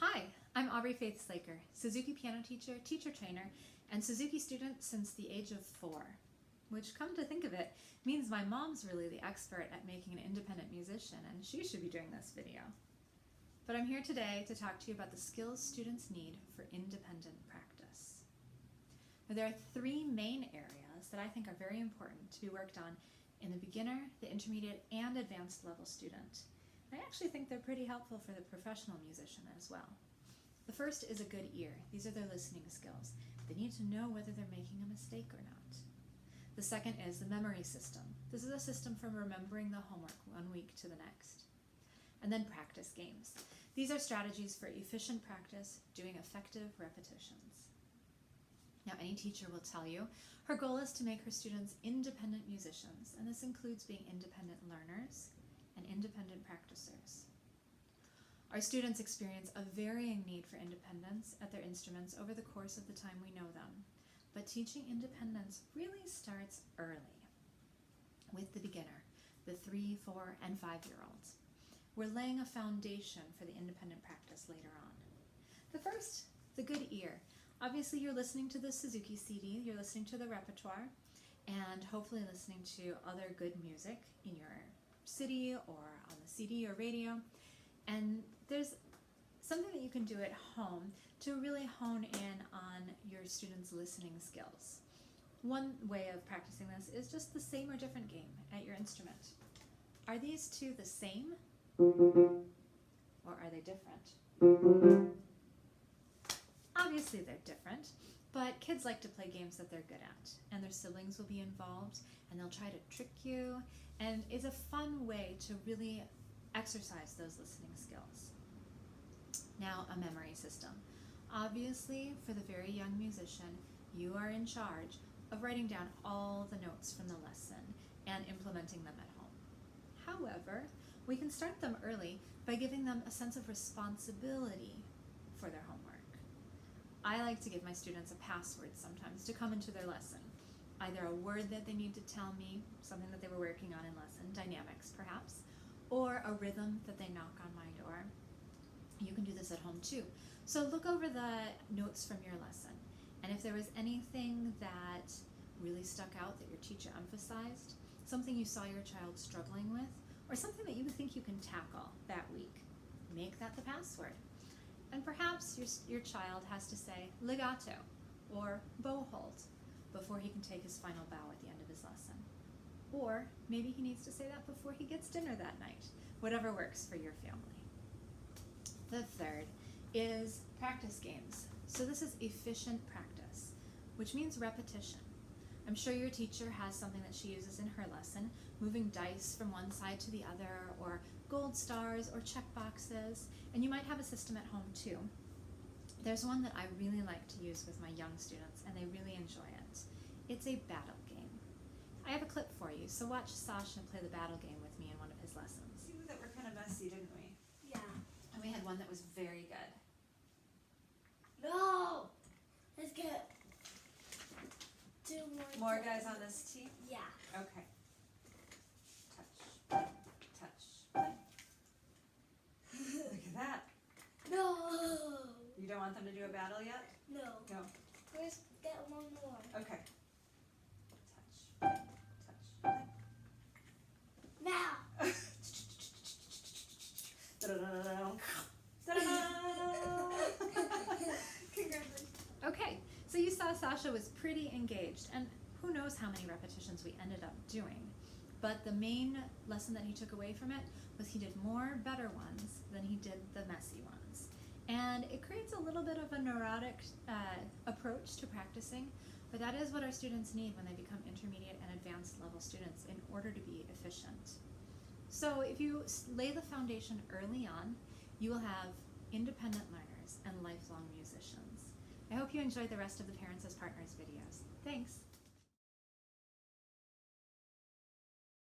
Hi, I'm Aubrey Faith Slaker, Suzuki piano teacher, teacher trainer, and Suzuki student since the age of 4. Which, come to think of it, means my mom's really the expert at making an independent musician, and she should be doing this video. But I'm here today to talk to you about the skills students need for independent practice. Now, there are 3 main areas that I think are very important to be worked on in the beginner, the intermediate, and advanced level student. I actually think they're pretty helpful for the professional musician as well. The first is a good ear. These are their listening skills. They need to know whether they're making a mistake or not. The second is the memory system. This is a system for remembering the homework one week to the next. And then practice games. These are strategies for efficient practice, doing effective repetitions. Now, any teacher will tell you her goal is to make her students independent musicians, and this includes being independent learners and independent practicers. Our students experience a varying need for independence at their instruments over the course of the time we know them, but teaching independence really starts early with the beginner, the 3, 4, and 5-year-olds. We're laying a foundation for the independent practice later on. The first, the good ear. Obviously, you're listening to the Suzuki CD, you're listening to the repertoire, and hopefully listening to other good music in your city or on the CD or radio. And there's something that you can do at home to really hone in on your students' listening skills. One way of practicing this is just the same or different game at your instrument. Are these 2 the same? Or are they different? Obviously they're different, but kids like to play games that they're good at, and their siblings will be involved, and they'll try to trick you, and it's a fun way to really exercise those listening skills. Now, a memory system. Obviously, for the very young musician, you are in charge of writing down all the notes from the lesson and implementing them at home. However, we can start them early by giving them a sense of responsibility for their homework. I like to give my students a password sometimes to come into their lesson. Either a word that they need to tell me, something that they were working on in lesson, dynamics perhaps, or a rhythm that they knock on my door. You can do this at home too. So look over the notes from your lesson, and if there was anything that really stuck out that your teacher emphasized, something you saw your child struggling with, or something that you think you can tackle that week, make that the password. And perhaps your child has to say legato or bow hold before he can take his final bow at the end of his lesson. Or maybe he needs to say that before he gets dinner that night, whatever works for your family. The third is practice games. So this is efficient practice, which means repetition. I'm sure your teacher has something that she uses in her lesson, moving dice from one side to the other, or gold stars or check boxes, and you might have a system at home too. There's one that I really like to use with my young students, and they really enjoy it. It's a battle game. I have a clip for you, so watch Sasha play the battle game with me in one of his lessons. See that we're kind of messy, didn't we? Yeah. And we had one that was very good. No! Let's get 2 more. More guys on this team? Yeah. Okay. Touch. Touch. Look at that. No! You don't want them to do a battle yet? No. No. Let's get 1 more. Okay. Touch. Touch. Now! Da-da-da-da-da. Da-da-da. Congratulations. Okay, so you saw Sasha was pretty engaged, and who knows how many repetitions we ended up doing. But the main lesson that he took away from it was he did more better ones than he did the messy ones. And it creates a little bit of a neurotic approach to practicing, but that is what our students need when they become intermediate and advanced level students in order to be efficient. So if you lay the foundation early on, you will have independent learners and lifelong musicians. I hope you enjoyed the rest of the Parents as Partners videos. Thanks.